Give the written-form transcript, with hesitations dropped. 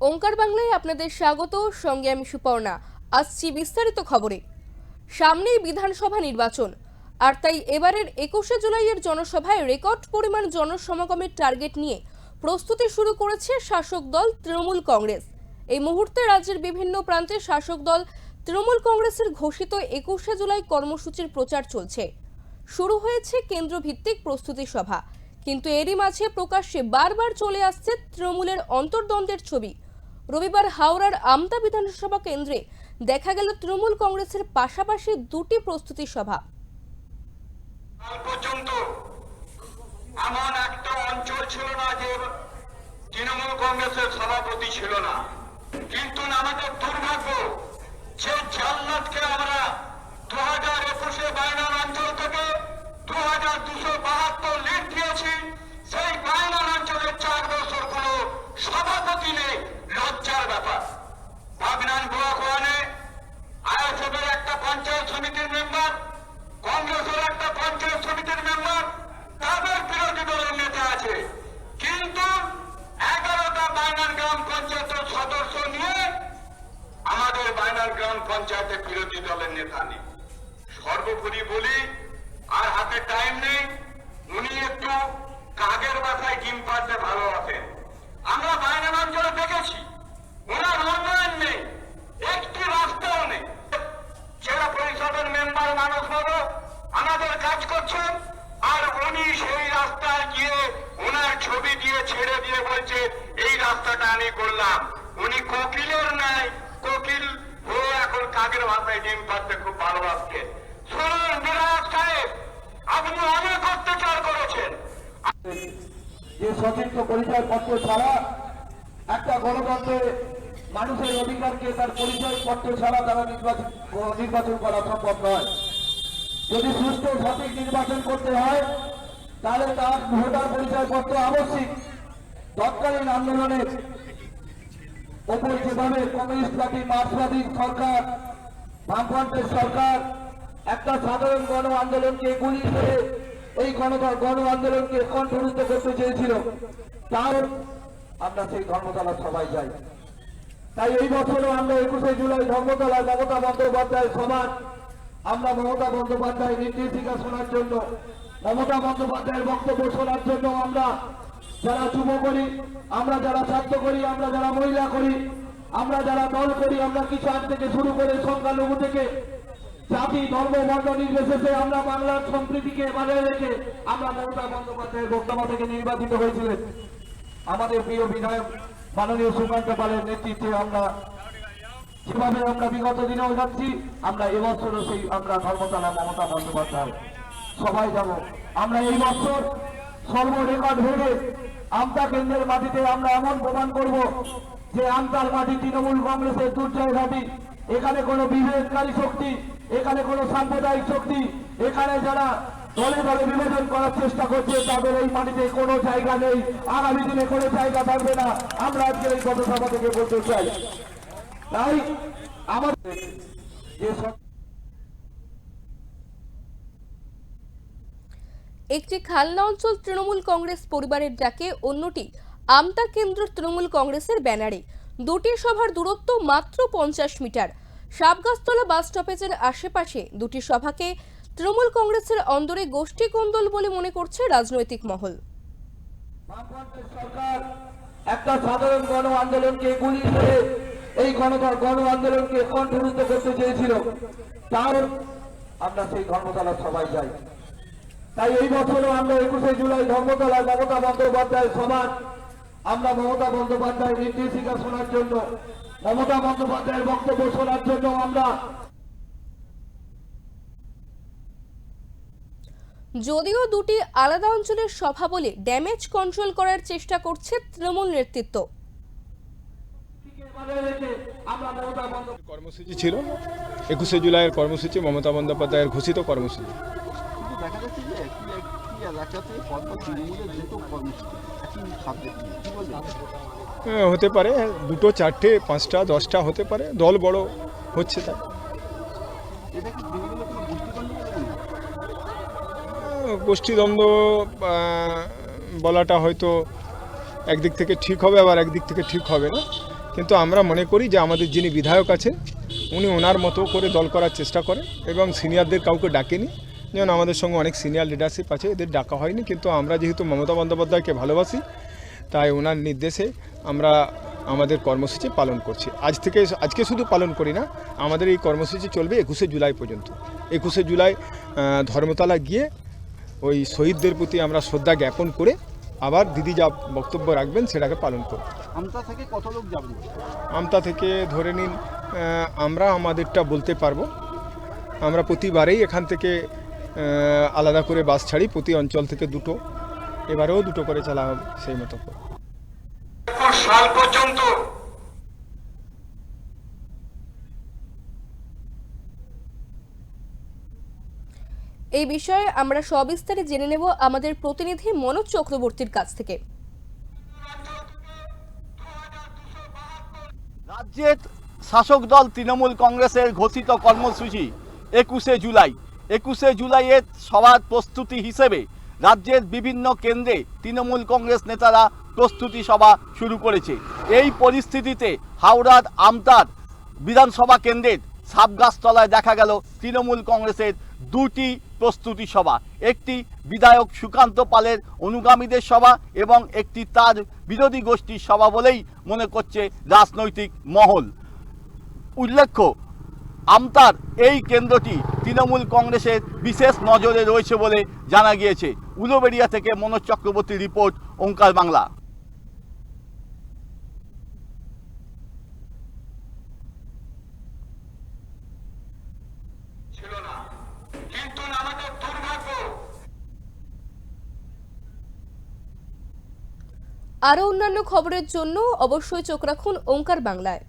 ওঙ্কার বাংলায় আপনাদের স্বাগত। সঙ্গে আমি সুপর্ণা। আসছি বিস্তারিত খবরে। সামনেই বিধানসভা নির্বাচন, আর তাই এবারের 21শে জুলাইয়ের জনসভায় রেকর্ড পরিমাণ জনসমাগমের টার্গেট নিয়ে প্রস্তুতি শুরু করেছে শাসক দল তৃণমূল কংগ্রেস। এই মুহূর্তে রাজ্যের বিভিন্ন প্রান্তে শাসক দল তৃণমূল কংগ্রেসের ঘোষিত 21শে জুলাই কর্মসূচির প্রচার চলছে। শুরু হয়েছে কেন্দ্রভিত্তিক প্রস্তুতি সভা, কিন্তু এরই মাঝে প্রকাশ্যে বারবার চলে আসছে তৃণমূলের অন্তর্দ্বন্দ্বের ছবি। রবিবার হাওড়ার আমতা বিধানসভা কেন্দ্রে দেখা গেল তৃণমূল কংগ্রেসের পাশাপাশি দুটি প্রস্তুতি সভা। পর্যন্ত এমন একটা অঞ্চল ছিল না যে তৃণমূল কংগ্রেসের সভাপতি ছিল না, কিন্তু আমাদের দুর্ভাগ্য যে জান্নাতকে আমরা 2021-এ বাইনাল অঞ্চল থেকে 2272 লিড দিয়েছি, সেই বাইনাল অঞ্চলের 4 বছর কোনো সভাপতি নেই। লজ্জার ব্যাপার। বাগনান ব্লক ওয়ানে আইএসএফের একটা পঞ্চায়েত সমিতির মেম্বার, কংগ্রেসের একটা পঞ্চায়েত সমিতির মেম্বার, তাদের বিরোধী দলের নেতা আছে, কিন্তু 11টা বাইনাল গ্রাম পঞ্চায়েতের সদস্য নিয়ে আমাদের বাইনাল গ্রাম পঞ্চায়েতে বিরোধী দলের নেতা নেই। সর্বোপরি বলি, আর হাতে টাইম নেই, উনি একটু কাগের বাসায় ডিম পাড়তে ভালোবাসেন। আমরা বাইনাল অঞ্চলে দেখেছি ওনার উন্নয়ন নেই, একটি রাস্তাও নেই। জেলা পরিষদের মেম্বার মানুষ বাবু আমাদের কাজ করছেন, আর উনি সেই রাস্তায় গিয়ে ওনার ছবি দিয়ে ছেড়ে দিয়ে বলছে এই রাস্তাটা আমি করলাম। উনি কোকিলের নাই, কোকিল হয়ে এখন কাকের ভাষায় ডিম পাড়তে খুব ভালোবাসছেন। শুনুন বিধায়ক সাহেব, আপনি অনেক অত্যাচার করেছেন। যে সচিত্র পরিচয়পত্র ছাড়া একটা গণতন্ত্রে মানুষের অধিকারকে তার পরিচয়পত্র ছাড়া তারা নির্বাচন করা সম্ভব নয়। যদি সুষ্ঠু সঠিক নির্বাচন করতে হয় তাহলে তার ভোটার পরিচয়পত্র আবশ্যিক। তৎকালীন আন্দোলনের ওপর যেভাবে কমিউনিস্ট পার্টি, মার্ক্সবাদী সরকার, বামফ্রন্টের সরকার একটা সাধারণ গণ আন্দোলনকে গুলি করে এই গণ আন্দোলনকে কণ্ঠরুদ্ধ করতে চেয়েছিল, তার আমরা সেই ধর্মতলা সবাই যাই। তাই এই বছরও আমরা 21শে জুলাই ধর্মতলায় মমতা বন্দ্যোপাধ্যায়ের সমান আমরা মমতা বন্দ্যোপাধ্যায়ের নির্দেশিকা শোনার জন্য, মমতা বন্দ্যোপাধ্যায়ের বক্তব্য শোনার জন্য আমরা যারা যুব করি, আমরা যারা ছাত্র করি, আমরা যারা মহিলা করি, আমরা যারা দল করি, আমরা কিষাণ থেকে শুরু করে সংখ্যালঘু থেকে জাতি ধর্ম বর্ণ নির্বিশেষে আমরা বাংলার সম্প্রীতিকে বজায় রেখে আমরা মমতা বন্দ্যোপাধ্যায়ের বক্তব্য থেকে নির্বাচিত হয়েছিলেন। আমাদের প্রিয় বিধায়ক মাননীয় সুকান্ত পালের নেতৃত্বে আমরা যেভাবে আমরা বিগত দিনেও যাচ্ছি, আমরা এবছরও সেই আমরা ধর্মতলা মমতা বন্দ্যোপাধ্যায় সবাই যাব। আমরা এই বছর সর্ব রেকর্ড ভেবে আমতা কেন্দ্রের মাটিতে আমরা এমন প্রমাণ করব যে আমতার মাটি তৃণমূল কংগ্রেসের দুর্জয় ঘাঁটি। এখানে কোনো বিভেদকারী শক্তি, এখানে কোনো সাম্প্রদায়িক শক্তি, এখানে যারা দলে দলে বিভাজন করার চেষ্টা করছে তাদের এই মাটিতে কোনো জায়গা নেই, আগামী দিনে কোনো জায়গা থাকবে না। আমরা আজকে এই পথসভা থেকে বলতে চাই। তাই আমাদের যে একটি খালনা অঞ্চল তৃণমূল কংগ্রেস পরিবারের ডাকে, অন্যটি আমতা কেন্দ্র তৃণমূল কংগ্রেসের ব্যানারে। দুটি সভার দূরত্ব মাত্র 50 মিটার। সাবগাছতলা বাস স্টপেজের আশেপাশে দুটি সভাকে তৃণমূল কংগ্রেসের অন্দরে গোষ্ঠী কোন্দল বলে মনে করছে রাজনৈতিক মহল। সরকার একটা সাধারণ গণ আন্দোলনকে গুলি করে এই গণ আন্দোলনকে কণ্ঠরুদ্ধ করতে চেয়েছিল, তার আমরা সেই ধর্মতলা সবাই যাই। তাই এই বছরও আমরা 21শে জুলাই ধর্মতলায় মমতা বন্দ্যোপাধ্যায়ের সমান আমরা মমতা বন্দ্যোপাধ্যায়ের নির্দেশিকা শোনার জন্য, মমতা বন্দ্যোপাধ্যায়ের বক্তব্য শোনার জন্য আমরা। যদিও দুটি আলাদা অঞ্চলের সভা বলে ড্যামেজ কন্ট্রোল করার চেষ্টা করছে তৃণমূল নেতৃত্ব। কর্মসূচি ছিল 21শে জুলাইয়ের কর্মসূচি, মমতা বন্দ্যোপাধ্যায়ের ঘোষিত কর্মসূচি। হতে পারে 2, 4, 5, 10টা হতে পারে, দল বড় হচ্ছে তাই। গোষ্ঠীদ্বন্দ্ব বলাটা হয়তো একদিক থেকে ঠিক হবে, আবার একদিক থেকে ঠিক হবে না, কিন্তু আমরা মনে করি যে আমাদের যিনি বিধায়ক আছেন উনি ওনার মতো করে দল করার চেষ্টা করেন এবং সিনিয়রদের কাউকে ডাকেনি। যেমন আমাদের সঙ্গে অনেক সিনিয়র লিডারশিপ আছে, এদের ডাকা হয়নি, কিন্তু আমরা যেহেতু মমতা বন্দ্যোপাধ্যায়কে ভালোবাসি তাই ওনার নির্দেশে আমরা আমাদের কর্মসূচি পালন করছি। আজকে শুধু পালন করি না, আমাদের এই কর্মসূচি চলবে 21শে জুলাই পর্যন্ত। 21শে জুলাই ধর্মতলা গিয়ে ওই শহীদদের প্রতি আমরা শ্রদ্ধা জ্ঞাপন করে আবার দিদি যা বক্তব্য রাখবেন সেটাকে পালন করব। আমতা থেকে কত লোক যাবেন? আমতা থেকে ধরে নিন আমরা আমাদেরটা বলতে পারবো, আমরা প্রতিবারেই এখান থেকে আলাদা করে বাস ছাড়ি, প্রতি অঞ্চল থেকে দুটো, এবারেও দুটো করে চালা হবে সেই মতো করে। 21 সাল পর্যন্ত এই বিষয়ে আমরা সবিস্তারে জেনে নেব আমাদের প্রতিনিধি মনোজ চক্রবর্তীর কাছ থেকে। রাজ্যের শাসক দল তৃণমূল কংগ্রেসের ঘোষিত কর্মসূচি 21শে জুলাই। 21শে জুলাইয়ের সভার প্রস্তুতি হিসেবে রাজ্যের বিভিন্ন কেন্দ্রে তৃণমূল কংগ্রেস নেতারা প্রস্তুতি সভা শুরু করেছে। এই পরিস্থিতিতে হাওড়ার আমতার বিধানসভা কেন্দ্রের সাবগাছতলায় দেখা গেল তৃণমূল কংগ্রেসের দুটি প্রস্তুতি সভা, একটি বিধায়ক সুকান্ত পালের অনুগামীদের সভা এবং একটি তার বিরোধী গোষ্ঠীর সভা বলেই মনে করছে রাজনৈতিক মহল। উল্লেখ্য, আমতার এই কেন্দ্রটি তৃণমূল কংগ্রেসের বিশেষ নজরে রয়েছে বলে জানা গিয়েছে। উলুবেড়িয়া থেকে মনোজ চক্রবর্তীর রিপোর্ট, ওঙ্কার বাংলা। ছিল না, কিন্তু আমাদের দুর্ভাগ্য। আরও অন্যান্য খবরের জন্য অবশ্যই চোখ রাখুন ওঙ্কার বাংলায়।